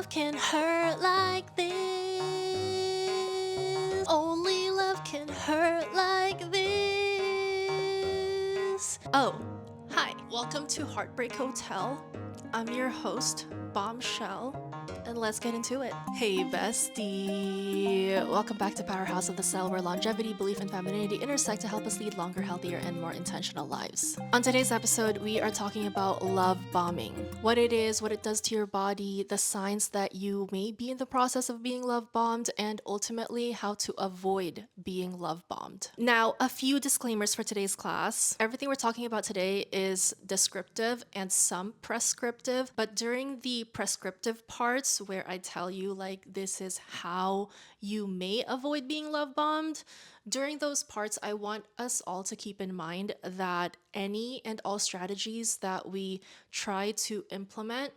love can hurt like this. Only love can hurt like this. Oh, hi. Welcome to Heartbreak Hotel. I'm your host, Bombshell, and let's get into it. Hey, bestie. Welcome back to Powerhouse of the Celle, where longevity, belief, and femininity intersect to help us lead longer, healthier, and more intentional lives. On today's episode, we are talking about love bombing. What it is, what it does to your body, the signs that you may be in the process of being love bombed, and ultimately how to avoid being love bombed. Now, a few disclaimers for today's class. Everything we're talking about today is descriptive and some prescriptive, but during the prescriptive parts where I tell you like this is how you may avoid being love bombed, during those parts I want us all to keep in mind that any and all strategies that we try to implement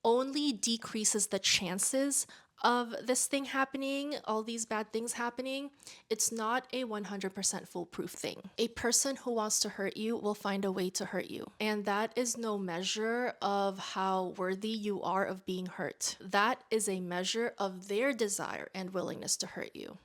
only decreases the chances of this thing happening, all these bad things happening. It's not a 100% foolproof thing. A person who wants to hurt you will find a way to hurt you. And that is no measure of how worthy you are of being hurt. That is a measure of their desire and willingness to hurt you.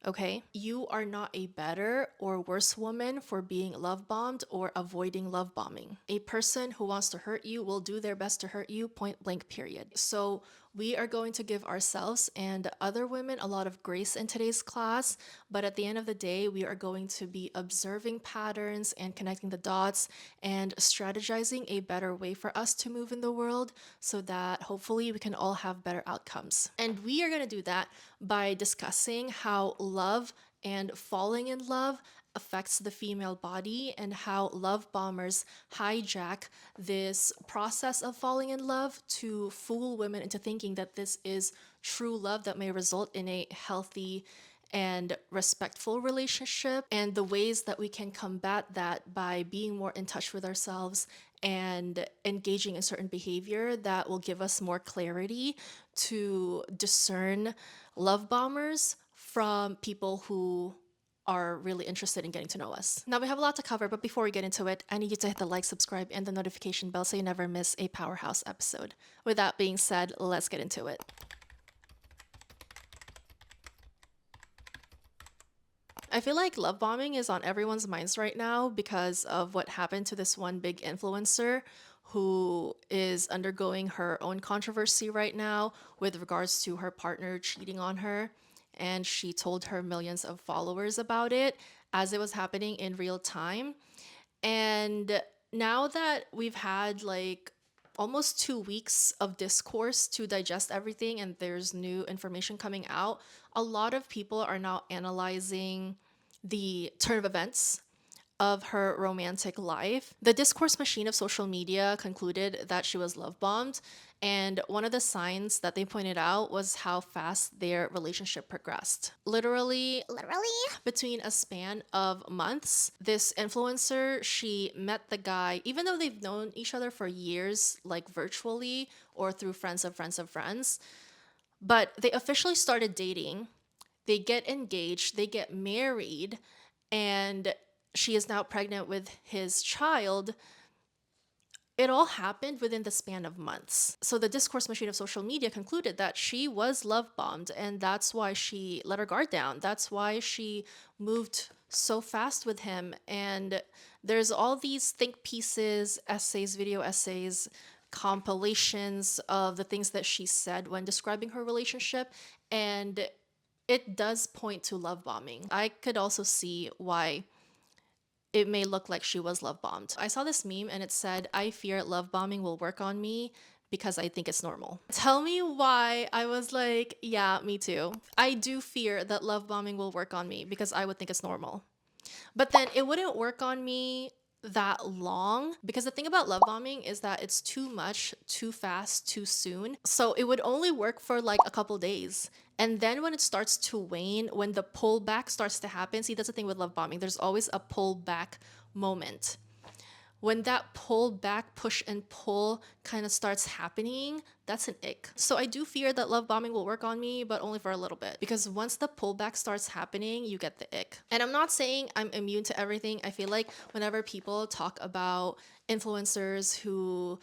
Okay? You are not a better or worse woman for being love bombed or avoiding love bombing. A person who wants to hurt you will do their best to hurt you, point blank, period. So we are going to give ourselves and other women a lot of grace in today's class, but at the end of the day, we are going to be observing patterns and connecting the dots and strategizing a better way for us to move in the world so that hopefully we can all have better outcomes. And we are going to do that by discussing how love and falling in love affects the female body and how love bombers hijack this process of falling in love to fool women into thinking that this is true love that may result in a healthy and respectful relationship, and the ways that we can combat that by being more in touch with ourselves and engaging in certain behavior that will give us more clarity to discern love bombers from people who are really interested in getting to know us. Now we have a lot to cover, but before we get into it, I need you to hit the like, subscribe, and the notification bell so you never miss a Powerhouse episode. With that being said, let's get into it. I feel like love bombing is on everyone's minds right now because of what happened to this one big influencer who is undergoing her own controversy right now with regards to her partner cheating on her. And she told her millions of followers about it as it was happening in real time. And now that we've had like almost 2 weeks of discourse to digest everything and there's new information coming out, a lot of people are now analyzing the turn of events of her romantic life. The discourse machine of social media concluded that she was love bombed, and one of the signs that they pointed out was how fast their relationship progressed. Literally between a span of months, this influencer, she met the guy, even though they've known each other for years, like virtually or through friends of friends of friends, but they officially started dating. They get engaged, they get married, and she is now pregnant with his child. It all happened within the span of months. So the discourse machine of social media concluded that she was love bombed, and that's why she let her guard down. That's why she moved so fast with him. And there's all these think pieces, essays, video essays, compilations of the things that she said when describing her relationship, and it does point to love bombing. I could also see why it may look like she was love bombed. I saw this meme and it said, "I fear love bombing will work on me because I think it's normal." Tell me why I was like, yeah, me too. I do fear that love bombing will work on me because I would think it's normal. But then it wouldn't work on me that long, because the thing about love bombing is that it's too much, too fast, too soon. So it would only work for like a couple days. And then when it starts to wane, when the pullback starts to happen, see, that's the thing with love bombing. There's always a pullback moment. When that pull back, push and pull kind of starts happening, that's an ick. So I do fear that love bombing will work on me, but only for a little bit. Because once the pullback starts happening, you get the ick. And I'm not saying I'm immune to everything. I feel like whenever people talk about influencers who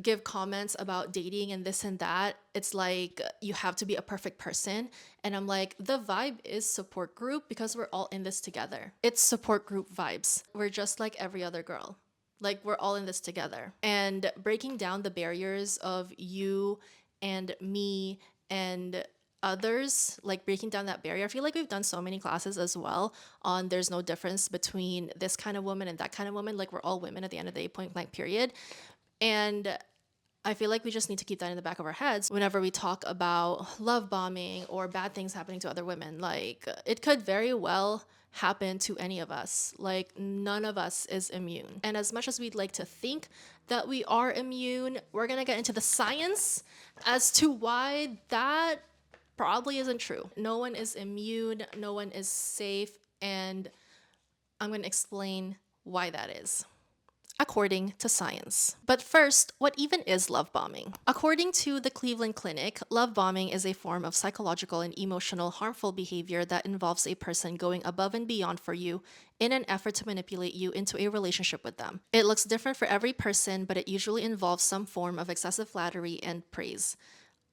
give comments about dating and this and that, it's like you have to be a perfect person. And I'm like, the vibe is support group because we're all in this together. It's support group vibes. We're just like every other girl. Like, we're all in this together. And breaking down the barriers of you and me and others, like breaking down that barrier. I feel like we've done so many classes as well on there's no difference between this kind of woman and that kind of woman. Like, we're all women at the end of the day, point blank, period. And I feel like we just need to keep that in the back of our heads whenever we talk about love bombing or bad things happening to other women. Like, it could very well happen to any of us. Like, none of us is immune. And as much as we'd like to think that we are immune, we're going to get into the science as to why that probably isn't true. No one is immune, no one is safe, and I'm going to explain why that is according to science. But first, what even is love bombing? According to the Cleveland Clinic, love bombing is a form of psychological and emotional harmful behavior that involves a person going above and beyond for you in an effort to manipulate you into a relationship with them. It looks different for every person, but it usually involves some form of excessive flattery and praise,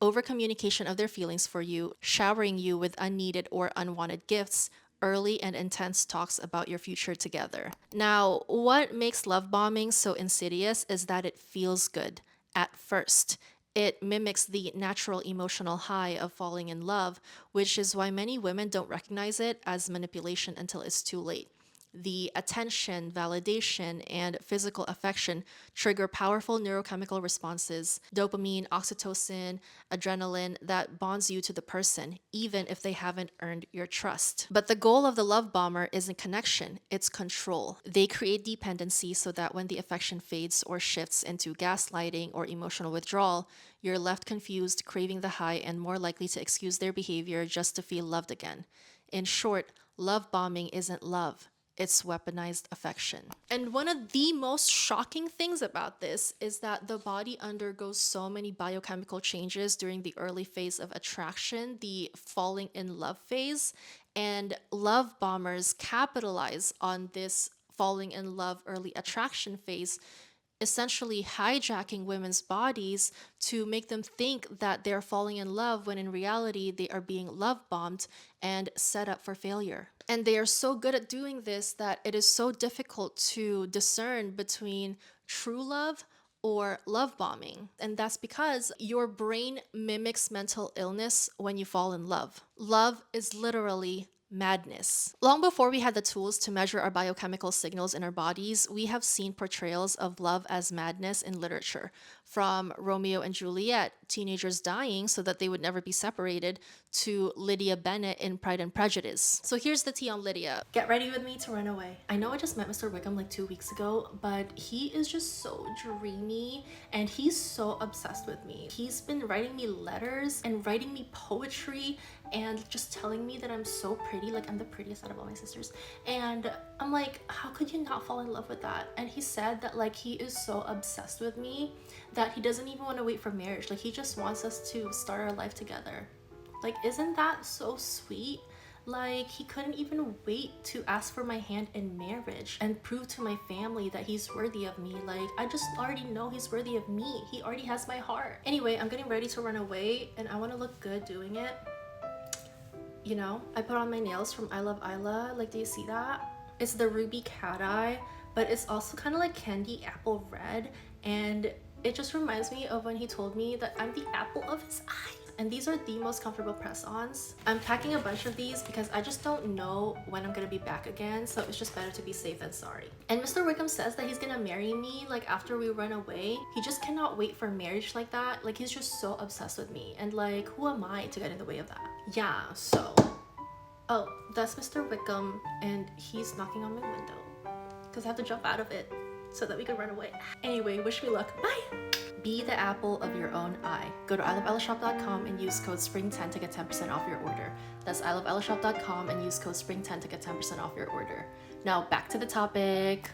over communication of their feelings for you, showering you with unneeded or unwanted gifts, early and intense talks about your future together. Now, what makes love bombing so insidious is that it feels good at first. It mimics the natural emotional high of falling in love, which is why many women don't recognize it as manipulation until it's too late. The attention, validation, and physical affection trigger powerful neurochemical responses, dopamine, oxytocin, adrenaline, that bonds you to the person, even if they haven't earned your trust. But the goal of the love bomber isn't connection, it's control. They create dependency so that when the affection fades or shifts into gaslighting or emotional withdrawal, you're left confused, craving the high, and more likely to excuse their behavior just to feel loved again. In short, love bombing isn't love. It's weaponized affection. And one of the most shocking things about this is that the body undergoes so many biochemical changes during the early phase of attraction, the falling in love phase, and love bombers capitalize on this falling in love early attraction phase, essentially hijacking women's bodies to make them think that they're falling in love when in reality they are being love bombed and set up for failure. And they are so good at doing this that it is so difficult to discern between true love or love bombing. And that's because your brain mimics mental illness when you fall in love. Love is literally madness. Long before we had the tools to measure our biochemical signals in our bodies, we have seen portrayals of love as madness in literature. From Romeo and Juliet, teenagers dying so that they would never be separated, to Lydia Bennet in Pride and Prejudice. So here's the tea on Lydia. Get ready with me to run away. I know I just met Mr. Wickham like 2 weeks ago, but he is just so dreamy and he's so obsessed with me. He's been writing me letters and writing me poetry and just telling me that I'm so pretty, like I'm the prettiest out of all my sisters. And I'm like, how could you not fall in love with that? And he said that like he is so obsessed with me that he doesn't even want to wait for marriage. Like he just wants us to start our life together. Like, isn't that so sweet? Like, he couldn't even wait to ask for my hand in marriage and prove to my family that he's worthy of me. Like, I just already know he's worthy of me. He already has my heart. Anyway, I'm getting ready to run away and I want to look good doing it. You know, I put on my nails from I Love Isla. Like, do you see that? It's the ruby cat eye, but it's also kind of like candy apple red. And it just reminds me of when he told me that I'm the apple of his eye. And these are the most comfortable press-ons. I'm packing a bunch of these because I just don't know when I'm gonna be back again, so it's just better to be safe than sorry. And Mr. Wickham says that he's gonna marry me like after we run away. He just cannot wait for marriage like that. Like, he's just so obsessed with me, and like, who am I to get in the way of that? Yeah, so oh, that's Mr. Wickham, and he's knocking on my window because I have to jump out of it so that we can run away. Anyway, wish me luck. Bye. Be the apple of your own eye. Go to iloveellashop.com and use code SPRING10 to get 10% off your order. That's iloveellashop.com and use code SPRING10 to get 10% off your order. Now back to the topic.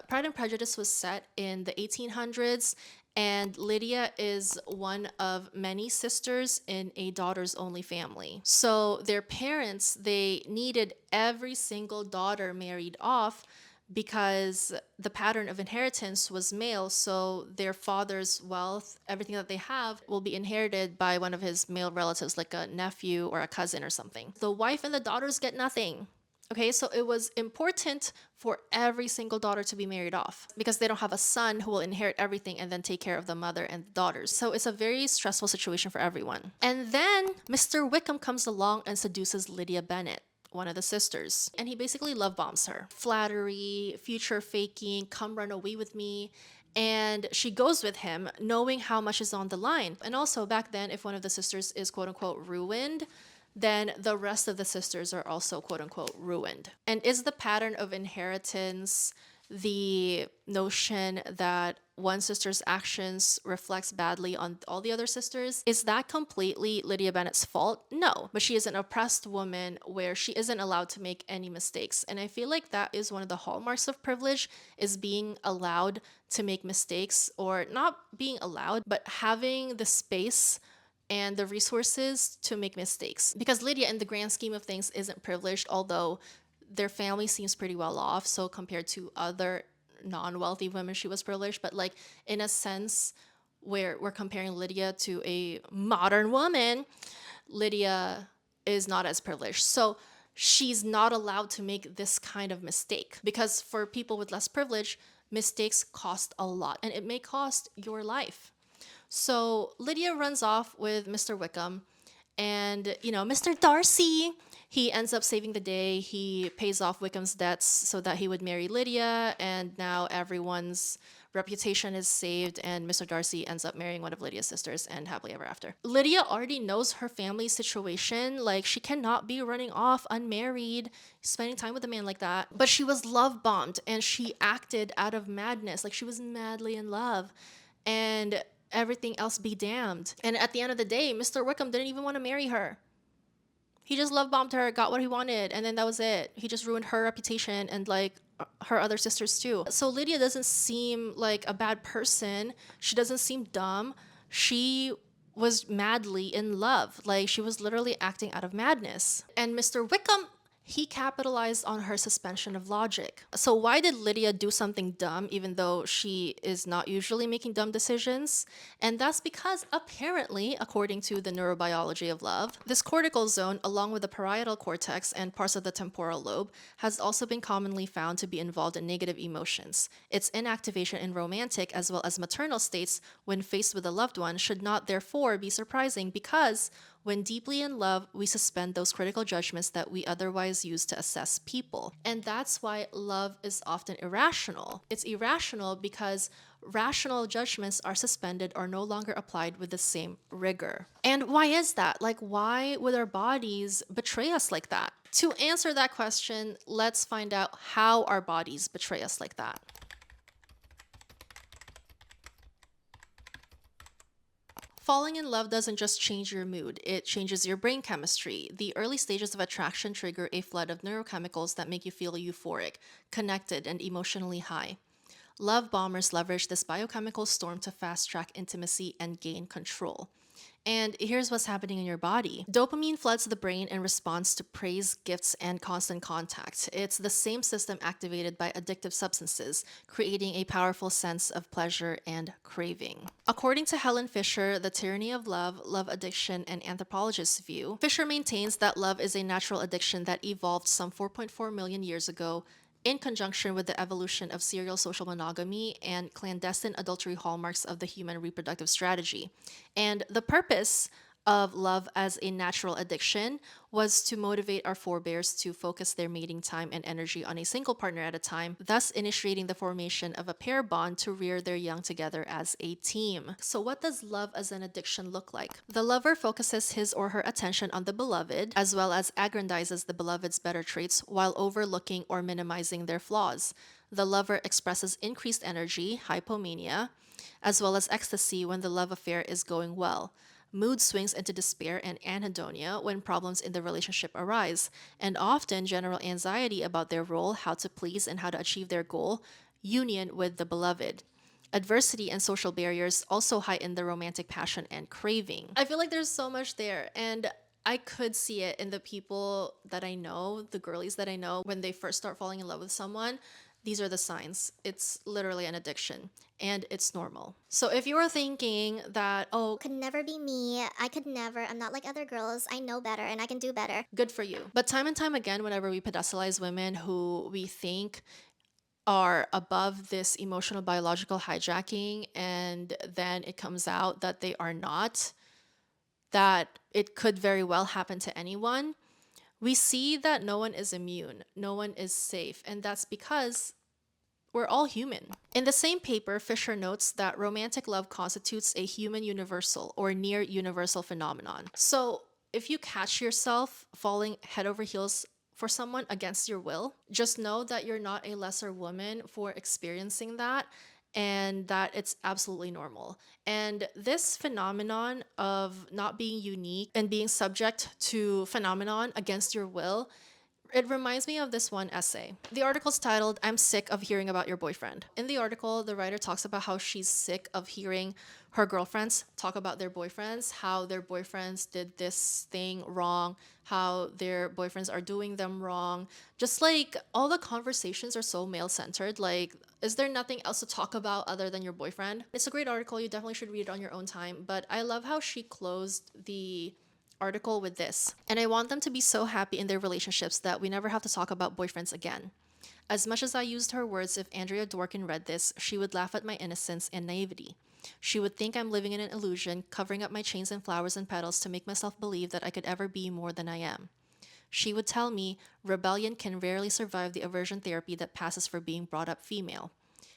Pride and Prejudice was set in the 1800s, and Lydia is one of many sisters in a daughters only family. So their parents, they needed every single daughter married off because the pattern of inheritance was male. So their father's wealth, everything that they have, will be inherited by one of his male relatives, like a nephew or a cousin or something. The wife and the daughters get nothing. Okay, so it was important for every single daughter to be married off because they don't have a son who will inherit everything and then take care of the mother and the daughters. So it's a very stressful situation for everyone. And then Mr. Wickham comes along and seduces Lydia Bennet, one of the sisters, and he basically love bombs her. Flattery, future faking, come run away with me. And she goes with him knowing how much is on the line. And also back then, if one of the sisters is quote unquote ruined, then the rest of the sisters are also quote unquote ruined. And is the pattern of inheritance the notion that one sister's actions reflects badly on all the other sisters? Is that completely Lydia Bennet's fault? No, but she is an oppressed woman where she isn't allowed to make any mistakes. And I feel like that is one of the hallmarks of privilege, is being allowed to make mistakes, or not being allowed, but having the space and the resources to make mistakes. Because Lydia, in the grand scheme of things, isn't privileged, although their family seems pretty well off. So compared to other non-wealthy women, she was privileged. But like in a sense where we're comparing Lydia to a modern woman, Lydia is not as privileged. So she's not allowed to make this kind of mistake, because for people with less privilege, mistakes cost a lot, and it may cost your life. So Lydia runs off with Mr. Wickham, and Mr. Darcy, he ends up saving the day. He pays off Wickham's debts so that he would marry Lydia, and now everyone's reputation is saved, and Mr. Darcy ends up marrying one of Lydia's sisters, and happily ever after. Lydia already knows her family's situation. Like, she cannot be running off unmarried, spending time with a man like that. But she was love bombed, and she acted out of madness. Like, she was madly in love. And everything else be damned. And at the end of the day, Mr. Wickham didn't even want to marry her. He just love bombed her, got what he wanted, and then that was it. He just ruined her reputation and like her other sisters too. So Lydia doesn't seem like a bad person. She doesn't seem dumb. She was madly in love. Like, she was literally acting out of madness. And Mr. Wickham, he capitalized on her suspension of logic. So why did Lydia do something dumb, even though she is not usually making dumb decisions? And that's because apparently, according to the neurobiology of love, this cortical zone, along with the parietal cortex and parts of the temporal lobe, has also been commonly found to be involved in negative emotions. Its inactivation in romantic as well as maternal states when faced with a loved one should not therefore be surprising, because when deeply in love, we suspend those critical judgments that we otherwise use to assess people. And that's why love is often irrational. It's irrational because rational judgments are suspended or no longer applied with the same rigor. And why is that? Like, why would our bodies betray us like that? To answer that question, let's find out how our bodies betray us like that. Falling in love doesn't just change your mood, it changes your brain chemistry. The early stages of attraction trigger a flood of neurochemicals that make you feel euphoric, connected, and emotionally high. Love bombers leverage this biochemical storm to fast-track intimacy and gain control. And here's what's happening in your body. Dopamine floods the brain in response to praise, gifts, and constant contact. It's the same system activated by addictive substances, creating a powerful sense of pleasure and craving. According to Helen Fisher, The Tyranny of Love, Love Addiction, and Anthropologist's View, Fisher maintains that love is a natural addiction that evolved some 4.4 million years ago in conjunction with the evolution of serial social monogamy and clandestine adultery hallmarks of the human reproductive strategy. And the purpose of love as a natural addiction was to motivate our forebears to focus their mating time and energy on a single partner at a time, thus initiating the formation of a pair bond to rear their young together as a team. So what does love as an addiction look like? The lover focuses his or her attention on the beloved, as well as aggrandizes the beloved's better traits while overlooking or minimizing their flaws. The lover expresses increased energy, hypomania, as well as ecstasy when the love affair is going well. Mood swings into despair and anhedonia when problems in the relationship arise, and often general anxiety about their role, how to please, and how to achieve their goal, union with the beloved. Adversity and social barriers also heighten the romantic passion and craving. I feel like there's so much there, and I could see it in the people that I know, the girlies that I know, when they first start falling in love with someone. These are the signs. It's literally an addiction and it's normal. So if you are thinking that, oh, Could never be me. I could never. I'm not like other girls. I know better and I can do better. good for you. But time and time again, whenever we pedestalize women who we think are above this emotional biological hijacking, and then it comes out that they are not, that it could very well happen to anyone, we see that no one is immune, no one is safe, and that's because we're all human. In the same paper, Fisher notes that romantic love constitutes a human universal or near universal phenomenon. So if you catch yourself falling head over heels for someone against your will, just know that you're not a lesser woman for experiencing that, and that it's absolutely normal. And this phenomenon of not being unique and being subject to phenomenon against your will, it reminds me of this one essay. The article's titled, "I'm Sick of Hearing About Your Boyfriend." In the article, the writer talks about how she's sick of hearing her girlfriends talk about their boyfriends, how their boyfriends did this thing wrong, how their boyfriends are doing them wrong. Just like all the conversations are so male centered. Like, is there nothing else to talk about other than your boyfriend? It's a great article. You definitely should read it on your own time. But I love how she closed the article with this. "And I want them to be so happy in their relationships that we never have to talk about boyfriends again." As much as I used her words, if Andrea Dworkin read this, she would laugh at my innocence and naivety. She would think I'm living in an illusion, covering up my chains and flowers and petals to make myself believe that I could ever be more than I am. She would tell me rebellion can rarely survive the aversion therapy that passes for being brought up female.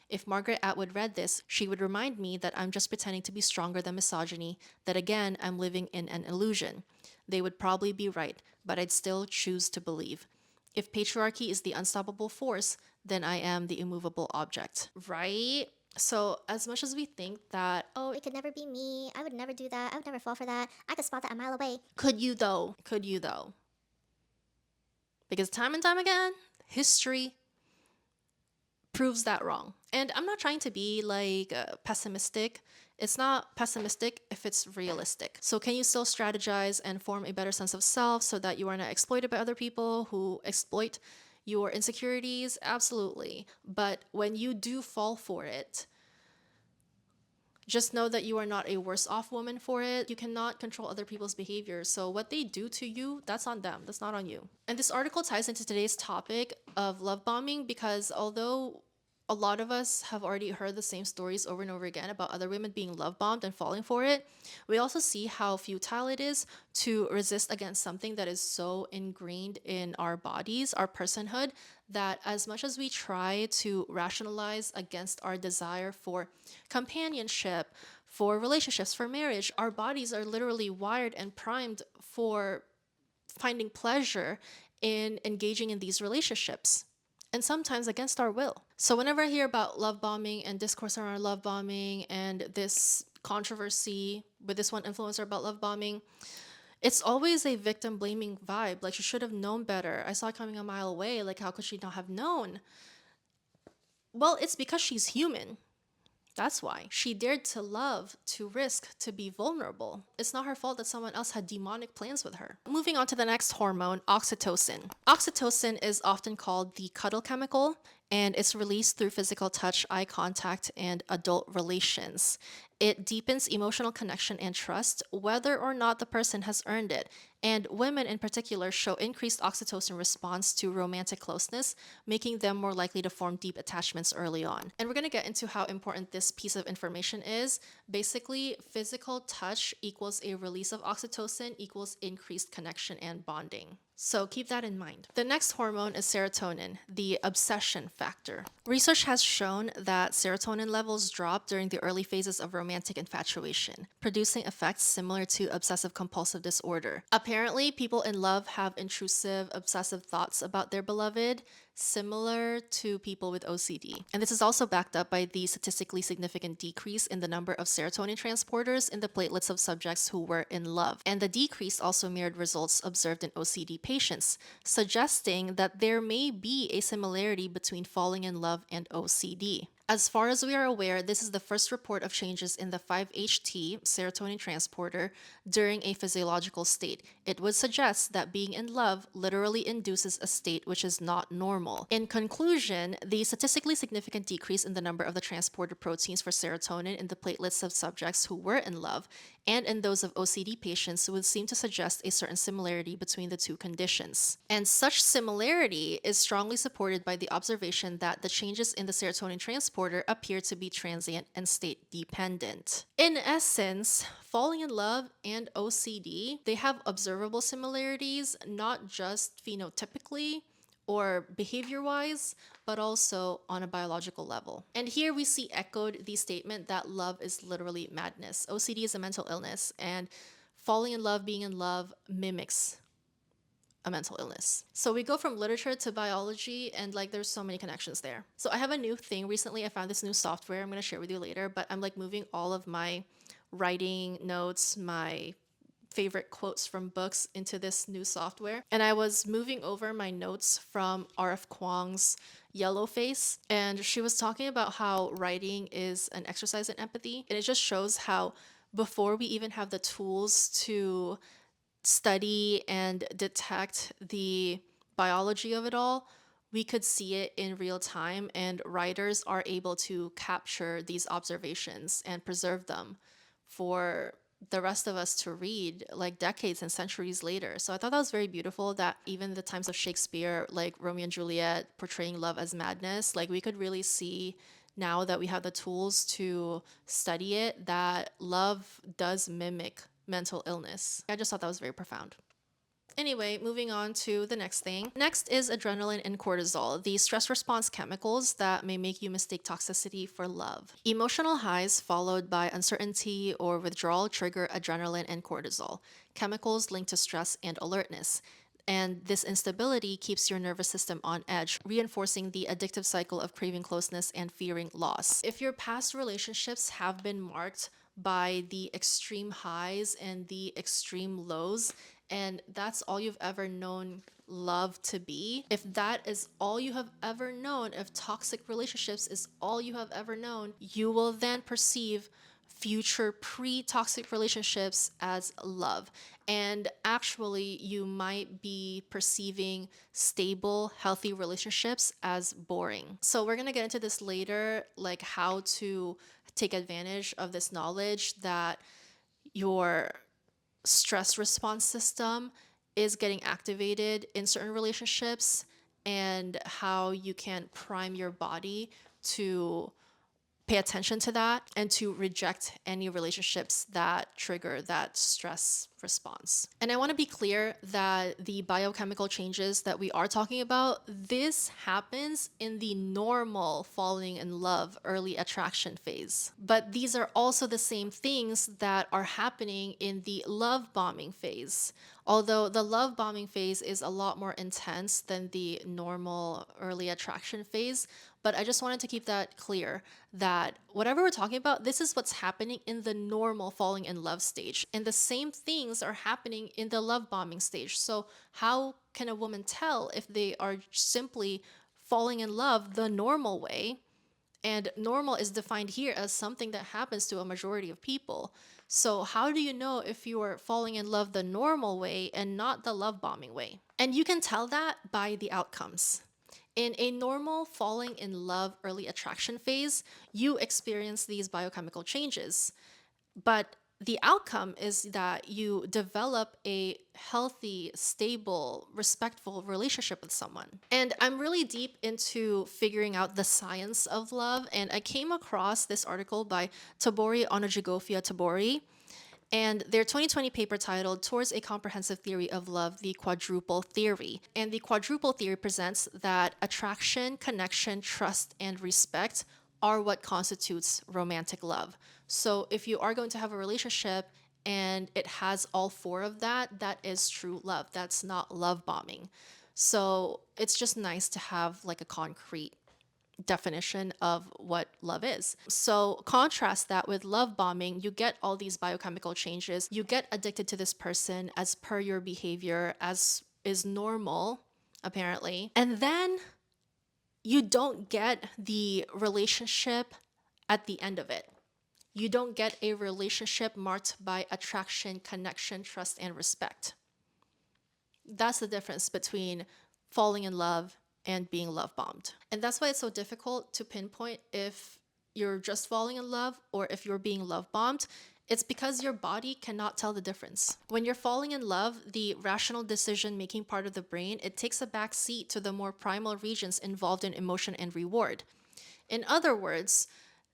If Margaret Atwood read this, she would remind me that I'm just pretending to be stronger than misogyny, that again, I'm living in an illusion. They would probably be right, but I'd still choose to believe. If patriarchy is the unstoppable force, then I am the immovable object. Right? So, as much as we think that, oh, It could never be me. I would never do that. I would never fall for that. I could spot that a mile away. could you though? Could you though? Because time and time again, history proves that wrong. And I'm not trying to be like pessimistic. It's not pessimistic if it's realistic. So, can you still strategize and form a better sense of self so that you are not exploited by other people who exploit your insecurities? Absolutely. But when you do fall for it, just know that you are not a worse off woman for it. You cannot control other people's behavior. So, what they do to you, that's on them. That's not on you. And this article ties into today's topic of love bombing because although a lot of us have already heard the same stories over and over again about other women being love bombed and falling for it, we also see how futile it is to resist against something that is so ingrained in our bodies, our personhood, that as much as we try to rationalize against our desire for companionship, for relationships, for marriage, our bodies are literally wired and primed for finding pleasure in engaging in these relationships, and sometimes against our will. So whenever I hear about love bombing and discourse around love bombing and this controversy with this one influencer about love bombing, it's always a victim blaming vibe. Like, she should have known better. I saw it coming a mile away. Like, how could she not have known? Well, it's because she's human. That's why. She dared to love, to risk, to be vulnerable. It's not her fault that someone else had demonic plans with her. Moving on to the next hormone, oxytocin. Oxytocin is often called the cuddle chemical, and it's released through physical touch, eye contact, and adult relations. It deepens emotional connection and trust, whether or not the person has earned it. And women in particular show increased oxytocin response to romantic closeness, making them more likely to form deep attachments early on. And we're going to get into how important this piece of information is. Basically, physical touch equals a release of oxytocin equals increased connection and bonding. So keep that in mind. The next hormone is serotonin, the obsession factor. Research has shown that serotonin levels drop during the early phases of romantic infatuation, producing effects similar to obsessive compulsive disorder. Apparently, people in love have intrusive, obsessive thoughts about their beloved, similar to people with OCD. And this is also backed up by the statistically significant decrease in the number of serotonin transporters in the platelets of subjects who were in love. And the decrease also mirrored results observed in OCD patients, suggesting that there may be a similarity between falling in love and OCD. As far as we are aware, this is the first report of changes in the 5-HT serotonin transporter during a physiological state. It would suggest that being in love literally induces a state which is not normal. In conclusion, the statistically significant decrease in the number of the transporter proteins for serotonin in the platelets of subjects who were in love and in those of OCD patients would seem to suggest a certain similarity between the two conditions. And such similarity is strongly supported by the observation that the changes in the serotonin transporter appear to be transient and state dependent. In essence, falling in love and OCD, they have observable similarities, not just phenotypically or behavior wise, but also on a biological level. And here we see echoed the statement that love is literally madness. OCD is a mental illness, and falling in love, being in love, mimics a mental illness. So we go from literature to biology, and like there's so many connections there. So I have a new thing recently. I found this new software I'm going to share with you later, but I'm like moving all of my writing notes, my favorite quotes from books into this new software. And I was moving over my notes from R.F. Kuang's Yellow Face, and she was talking about how writing is an exercise in empathy. And it just shows how before we even have the tools to study and detect the biology of it all, we could see it in real time, and writers are able to capture these observations and preserve them for the rest of us to read like decades and centuries later. So I thought that was very beautiful that even the times of Shakespeare, like Romeo and Juliet portraying love as madness, like we could really see now that we have the tools to study it, that love does mimic mental illness. I just thought that was very profound. Anyway, moving on to the next thing. Next is adrenaline and cortisol, the stress response chemicals that may make you mistake toxicity for love. Emotional highs followed by uncertainty or withdrawal trigger adrenaline and cortisol, chemicals linked to stress and alertness. And this instability keeps your nervous system on edge, reinforcing the addictive cycle of craving closeness and fearing loss. If your past relationships have been marked by the extreme highs and the extreme lows, and that's all you've ever known love to be, if that is all you have ever known, if toxic relationships is all you have ever known, you will then perceive future pre-toxic relationships as love. And actually, you might be perceiving stable, healthy relationships as boring. So we're going to get into this later, like how to take advantage of this knowledge that your stress response system is getting activated in certain relationships, and how you can prime your body to pay attention to that and to reject any relationships that trigger that stress response. And I want to be clear that the biochemical changes that we are talking about, this happens in the normal falling in love early attraction phase. But these are also the same things that are happening in the love bombing phase. Although the love bombing phase is a lot more intense than the normal early attraction phase, but I just wanted to keep that clear that whatever we're talking about, this is what's happening in the normal falling in love stage. And the same things are happening in the love bombing stage. So how can a woman tell if they are simply falling in love the normal way? And normal is defined here as something that happens to a majority of people. So how do you know if you are falling in love the normal way and not the love bombing way? And you can tell that by the outcomes. In a normal falling in love early attraction phase, you experience these biochemical changes. But the outcome is that you develop a healthy, stable, respectful relationship with someone. And I'm really deep into figuring out the science of love, and I came across this article by Tabori Onojigofia Tabori and their 2020 paper titled Towards a Comprehensive Theory of Love, the Quadruple Theory. And the Quadruple Theory presents that attraction, connection, trust, and respect are what constitutes romantic love. So if you are going to have a relationship and it has all four of that, that is true love. That's not love bombing. So it's just nice to have like a concrete definition of what love is. So contrast that with love bombing, you get all these biochemical changes. You get addicted to this person as per your behavior, as is normal, apparently. And then you don't get the relationship at the end of it. You don't get a relationship marked by attraction, connection, trust, and respect. That's the difference between falling in love and being love bombed. And that's why it's so difficult to pinpoint if you're just falling in love or if you're being love bombed. It's because your body cannot tell the difference. When you're falling in love, the rational decision making part of the brain, it takes a back seat to the more primal regions involved in emotion and reward. In other words,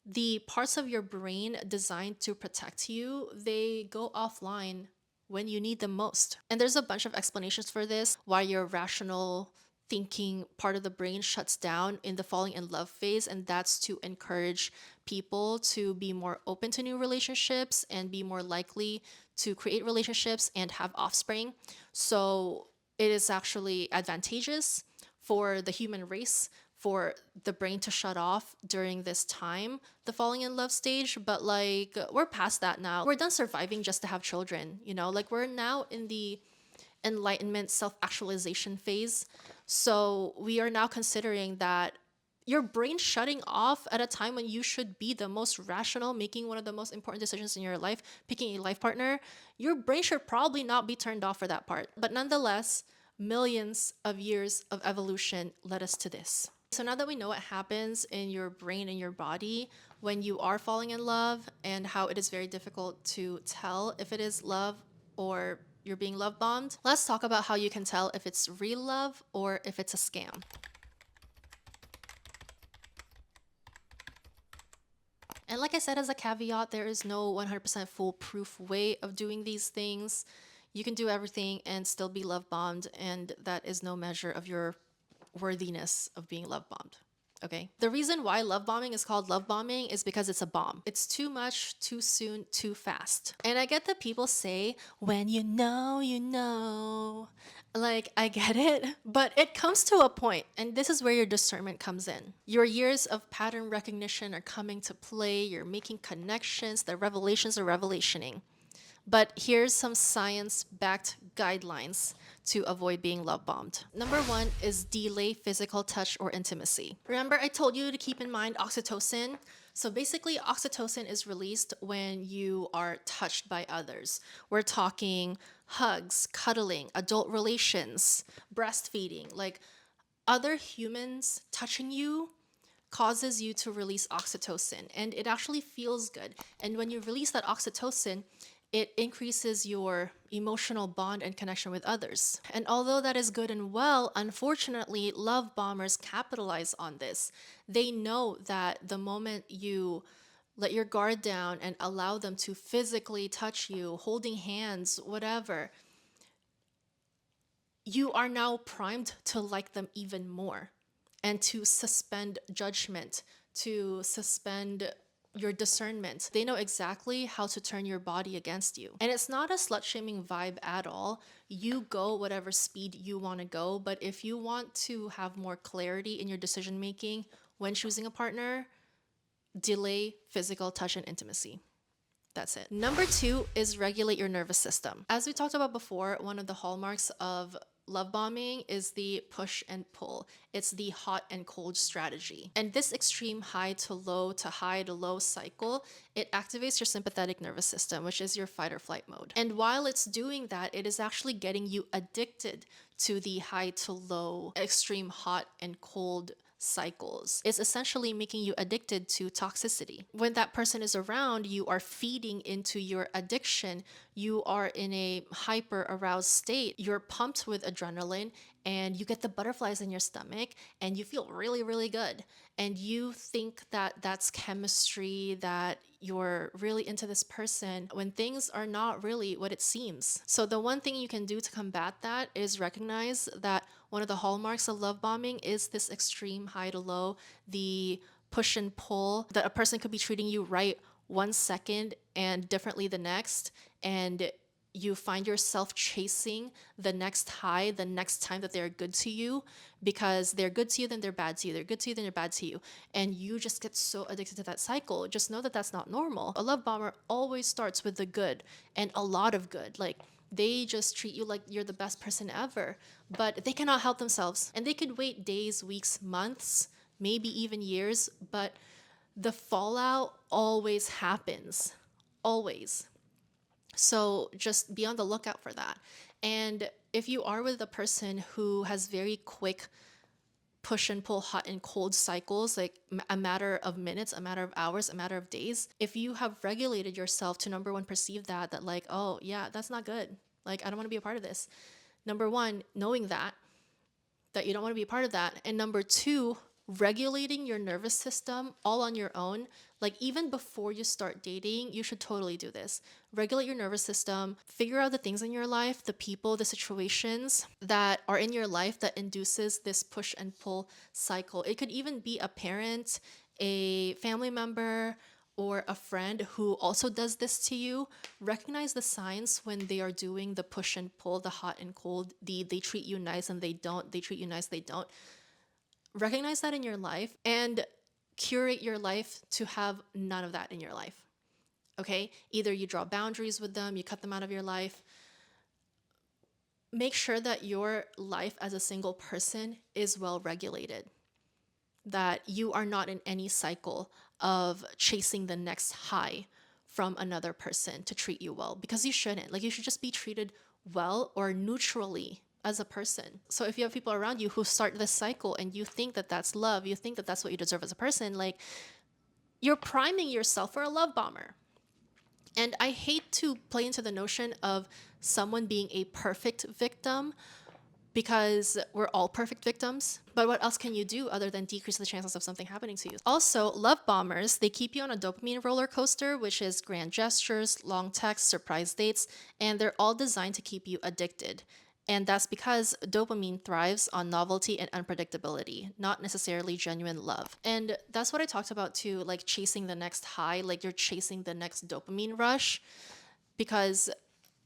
the parts of your brain designed to protect you, they go offline when you need them most. And there's a bunch of explanations for this, why your rational thinking part of the brain shuts down in the falling in love phase, and that's to encourage people to be more open to new relationships and be more likely to create relationships and have offspring. So it is actually advantageous for the human race for the brain to shut off during this time, the falling in love stage. But like, we're past that now. We're done surviving just to have children, you know? Like, we're now in the enlightenment self-actualization phase. So we are now considering that your brain shutting off at a time when you should be the most rational, making one of the most important decisions in your life, picking a life partner, your brain should probably not be turned off for that part. But nonetheless, millions of years of evolution led us to this. So now that we know what happens in your brain and your body when you are falling in love and how it is very difficult to tell if it is love or you're being love bombed, let's talk about how you can tell if it's real love or if it's a scam. And like I said, as a caveat, there is no 100% foolproof way of doing these things. You can do everything and still be love bombed, and that is no measure of your worthiness of being love bombed. Okay. The reason why love bombing is called love bombing is because it's a bomb. It's too much, too soon, too fast. And I get that people say, when you know, you know. Like, I get it, but it comes to a point, and this is where your discernment comes in. Your years of pattern recognition are coming to play. You're making connections. The revelations are revelationing. But here's some science-backed guidelines to avoid being love bombed. Number one is delay physical touch or intimacy. Remember, I told you to keep in mind oxytocin. So basically, oxytocin is released when you are touched by others. We're talking hugs, cuddling, adult relations, breastfeeding. Like, other humans touching you causes you to release oxytocin, and it actually feels good. And when you release that oxytocin, it increases your emotional bond and connection with others. And although that is good and well, unfortunately, love bombers capitalize on this. They know that the moment you let your guard down and allow them to physically touch you, holding hands, whatever, you are now primed to like them even more and to suspend judgment, to suspend your discernment. They know exactly how to turn your body against you. And it's not a slut-shaming vibe at all. You go whatever speed you want to go, but if you want to have more clarity in your decision making when choosing a partner, delay physical touch and intimacy. That's it. Number two is regulate your nervous system. As we talked about before, one of the hallmarks of love bombing is the push and pull. It's the hot and cold strategy. And this extreme high to low cycle, it activates your sympathetic nervous system, which is your fight or flight mode. And while it's doing that, it is actually getting you addicted to the high to low, extreme hot and cold cycles. It's essentially making you addicted to toxicity. When that person is around, you are feeding into your addiction. You are in a hyper aroused state. You're pumped with adrenaline and you get the butterflies in your stomach and you feel really, really good. And you think that that's chemistry, that you're really into this person when things are not really what it seems. So the one thing you can do to combat that is recognize that one of the hallmarks of love bombing is this extreme high to low, the push and pull, that a person could be treating you right 1 second and differently the next, and you find yourself chasing the next high the next time that they're good to you, because they're good to you, then they're bad to you. They're good to you, then they're bad to you. And you just get so addicted to that cycle. Just know that that's not normal. A love bomber always starts with the good and a lot of good. Like, they just treat you like you're the best person ever, but they cannot help themselves. And they could wait days, weeks, months maybe even years, but the fallout always happens. Always. So just be on the lookout for that. And if you are with a person who has very quick push and pull, hot and cold cycles, like a matter of minutes, a matter of hours, a matter of days, if you have regulated yourself to number one, perceive that like, oh yeah, that's not good. Like, I don't want to be a part of this. Number one, knowing that you don't want to be a part of that. And number two, regulating your nervous system all on your own. Like, even before you start dating, you should totally do this. Regulate your nervous system, figure out the things in your life, the people, the situations that are in your life that induces this push and pull cycle. It could even be a parent, a family member, or a friend who also does this to you. Recognize the signs when they are doing the push and pull, the hot and cold, the they treat you nice and they don't, they treat you nice, they don't. Recognize that in your life and curate your life to have none of that in your life. Okay? Either you draw boundaries with them, you cut them out of your life. Make sure that your life as a single person is well regulated, that you are not in any cycle of chasing the next high from another person to treat you well, because you shouldn't. Like, you should just be treated well or neutrally as a person. So if you have people around you who start this cycle and you think that that's love, you think that that's what you deserve as a person, like, you're priming yourself for a love bomber. And I hate to play into the notion of someone being a perfect victim, because we're all perfect victims. But what else can you do other than decrease the chances of something happening to you? Also, love bombers, they keep you on a dopamine roller coaster, which is grand gestures, long texts, surprise dates, and they're all designed to keep you addicted. And that's because dopamine thrives on novelty and unpredictability, not necessarily genuine love. And that's what I talked about too, like chasing the next high, like you're chasing the next dopamine rush, because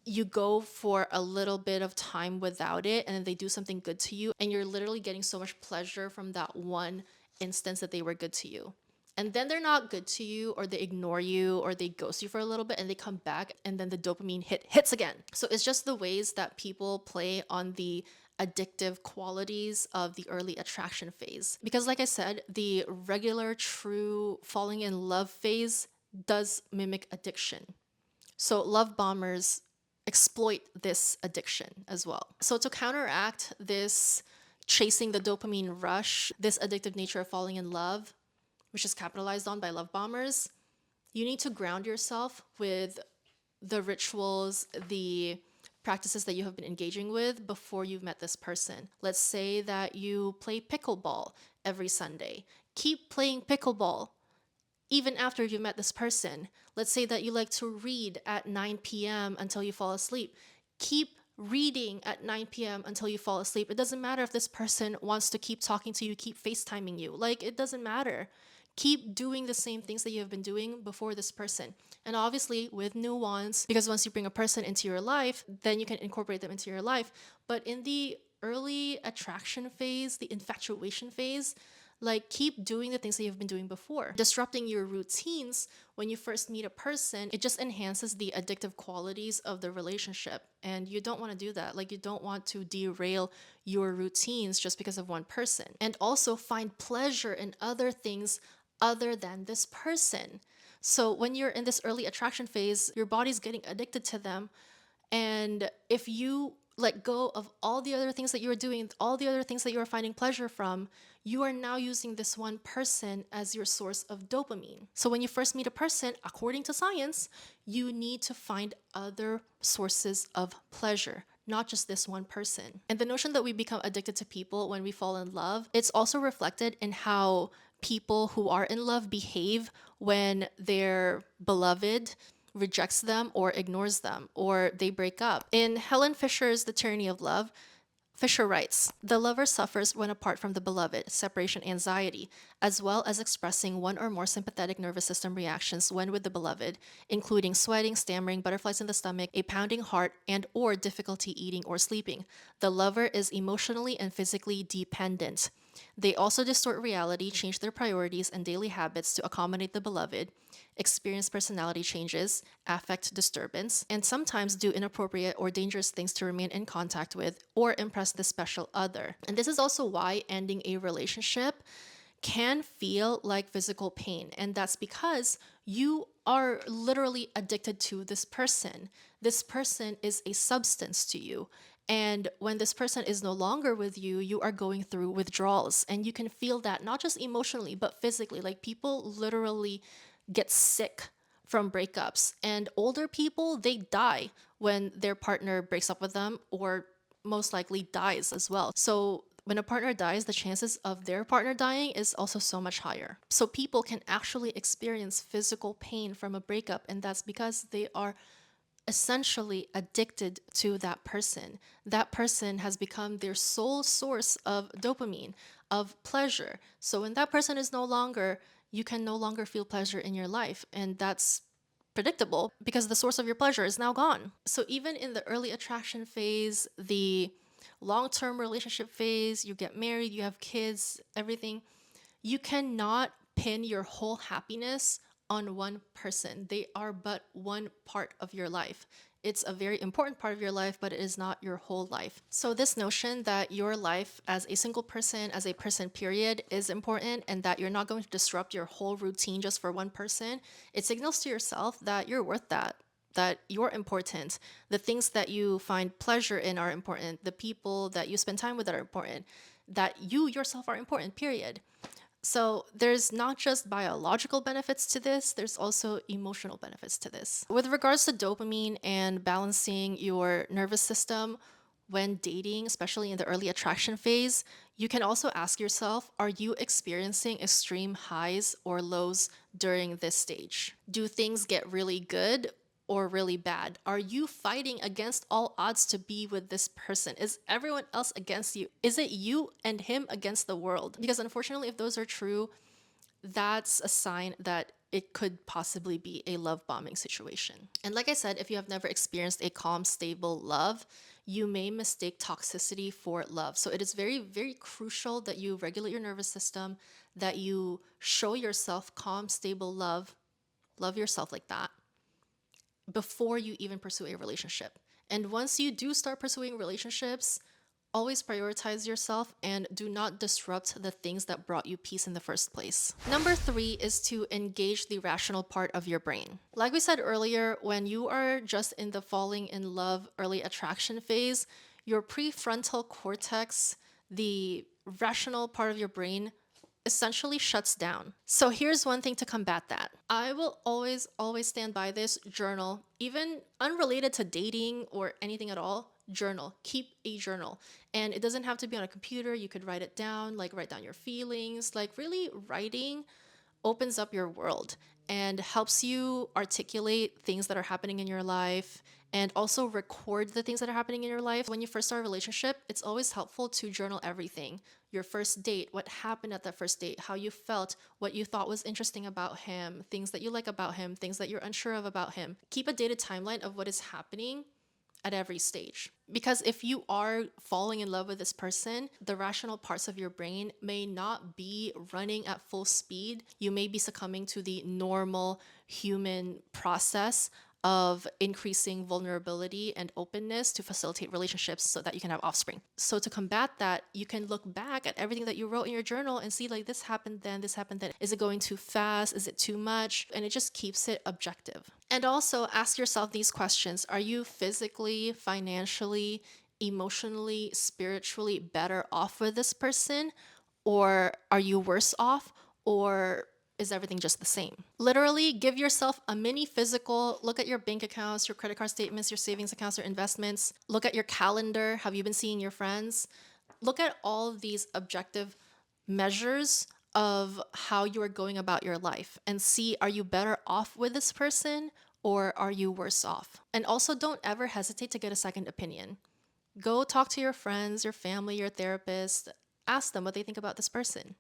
you go for a little bit of time without it and then they do something good to you and you're literally getting so much pleasure from that one instance that they were good to you. And then they're not good to you, or they ignore you, or they ghost you for a little bit and they come back and then the dopamine hits again. So it's just the ways that people play on the addictive qualities of the early attraction phase. Because like I said, the regular true falling in love phase does mimic addiction. So love bombers exploit this addiction as well. So to counteract this chasing the dopamine rush, this addictive nature of falling in love, which is capitalized on by love bombers, you need to ground yourself with the rituals, the practices that you have been engaging with before you've met this person. Let's say that you play pickleball every Sunday. Keep playing pickleball even after you've met this person. Let's say that you like to read at 9 p.m. until you fall asleep. Keep reading at 9 p.m. until you fall asleep. It doesn't matter if this person wants to keep talking to you, keep FaceTiming you. Like, it doesn't matter. Keep doing the same things that you have been doing before this person. And obviously with nuance, because once you bring a person into your life, then you can incorporate them into your life. But in the early attraction phase, the infatuation phase, like, keep doing the things that you've been doing before. Disrupting your routines when you first meet a person, it just enhances the addictive qualities of the relationship. And you don't want to do that. Like, you don't want to derail your routines just because of one person. And also find pleasure in other things other than this person. So when you're in this early attraction phase, your body's getting addicted to them. And if you let go of all the other things that you were doing, all the other things that you were finding pleasure from, you are now using this one person as your source of dopamine. So when you first meet a person, according to science, you need to find other sources of pleasure, not just this one person. And the notion that we become addicted to people when we fall in love, it's also reflected in how people who are in love behave when their beloved rejects them or ignores them, or they break up. In Helen Fisher's The Tyranny of Love, Fisher writes, "The lover suffers when apart from the beloved, separation anxiety, as well as expressing one or more sympathetic nervous system reactions when with the beloved, including sweating, stammering, butterflies in the stomach, a pounding heart, and or difficulty eating or sleeping. The lover is emotionally and physically dependent. They also distort reality, change their priorities and daily habits to accommodate the beloved, experience personality changes, affect disturbance, and sometimes do inappropriate or dangerous things to remain in contact with or impress the special other." And this is also why ending a relationship can feel like physical pain. And that's because you are literally addicted to this person. This person is a substance to you. And when this person is no longer with you, you are going through withdrawals. And you can feel that not just emotionally, but physically. Like people literally get sick from breakups. And older people, they die when their partner breaks up with them or most likely dies as well. So when a partner dies, the chances of their partner dying is also so much higher. So people can actually experience physical pain from a breakup, and that's because they are essentially addicted to that person. That person has become their sole source of dopamine, of pleasure. So when that person is no longer, you can no longer feel pleasure in your life. And that's predictable because the source of your pleasure is now gone. So even in the early attraction phase, the long-term relationship phase, you get married, you have kids, everything, you cannot pin your whole happiness on one person. They are but one part of your life. It's a very important part of your life, but it is not your whole life. So this notion that your life as a single person, as a person period, is important and that you're not going to disrupt your whole routine just for one person, it signals to yourself that you're worth that you're important. The things that you find pleasure in are important. The people that you spend time with are important. That you yourself are important, period. So there's not just biological benefits to this, there's also emotional benefits to this. With regards to dopamine and balancing your nervous system when dating, especially in the early attraction phase, you can also ask yourself, are you experiencing extreme highs or lows during this stage? Do things get really good or really bad? Are you fighting against all odds to be with this person? Is everyone else against you? Is it you and him against the world? Because unfortunately, if those are true, that's a sign that it could possibly be a love bombing situation. And like I said, if you have never experienced a calm, stable love, you may mistake toxicity for love. So it is very, very crucial that you regulate your nervous system, that you show yourself calm, stable love yourself like that before you even pursue a relationship. And once you do start pursuing relationships, always prioritize yourself and do not disrupt the things that brought you peace in the first place. Number 3 is to engage the rational part of your brain. Like we said earlier, when you are just in the falling in love early attraction phase, your prefrontal cortex, the rational part of your brain, essentially shuts down. So here's one thing to combat that. I will always stand by this: journal. Even unrelated to dating or anything at all, journal. Keep a journal. And it doesn't have to be on a computer. You could write it down, like write down your feelings. Like really, writing opens up your world and helps you articulate things that are happening in your life and also record the things that are happening in your life. When you first start a relationship, it's always helpful to journal everything. Your first date, what happened at that first date, how you felt, what you thought was interesting about him, things that you like about him, things that you're unsure of about him. Keep a dated timeline of what is happening at every stage. Because if you are falling in love with this person, the rational parts of your brain may not be running at full speed. You may be succumbing to the normal human process of increasing vulnerability and openness to facilitate relationships so that you can have offspring. So to combat that, you can look back at everything that you wrote in your journal and see, like, this happened then, this happened then. Is it going too fast? Is it too much? And it just keeps it objective. And also ask yourself these questions. Are you physically, financially, emotionally, spiritually better off with this person? Or are you worse off? Or is everything just the same? Literally, give yourself a mini physical. Look at your bank accounts, your credit card statements, your savings accounts, your investments. Look at your calendar. Have you been seeing your friends? Look at all of these objective measures of how you are going about your life and see, are you better off with this person or are you worse off? And also, don't ever hesitate to get a second opinion. Go talk to your friends, your family, your therapist. Ask them what they think about this person.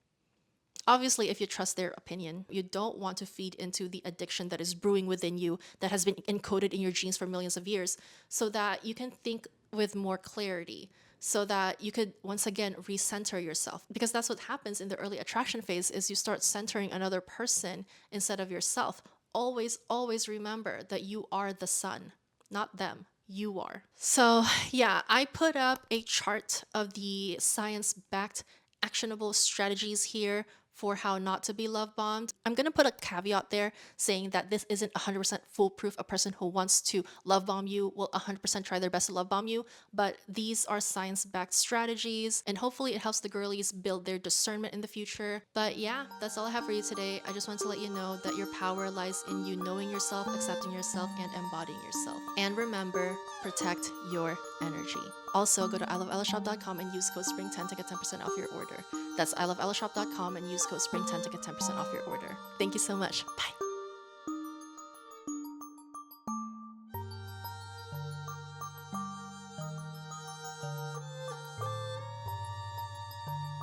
Obviously, if you trust their opinion, you don't want to feed into the addiction that is brewing within you, that has been encoded in your genes for millions of years, so that you can think with more clarity, so that you could once again recenter yourself. Because that's what happens in the early attraction phase, is you start centering another person instead of yourself. Always remember that you are the sun, not them. You are. So yeah, I put up a chart of the science-backed actionable strategies here for how not to be love bombed. I'm going to put a caveat there saying that this isn't 100% foolproof. A person who wants to love bomb you will 100% try their best to love bomb you, but these are science-backed strategies, and hopefully it helps the girlies build their discernment in the future. But yeah, that's all I have for you today. I just want to let you know that your power lies in you knowing yourself, accepting yourself, and embodying yourself. And remember, protect your energy. Also, go to iloveelleshop.com and use code SPRING10 to get 10% off your order. That's iloveelleshop.com and use code SPRING10 to get 10% off your order. Thank you so much. Bye.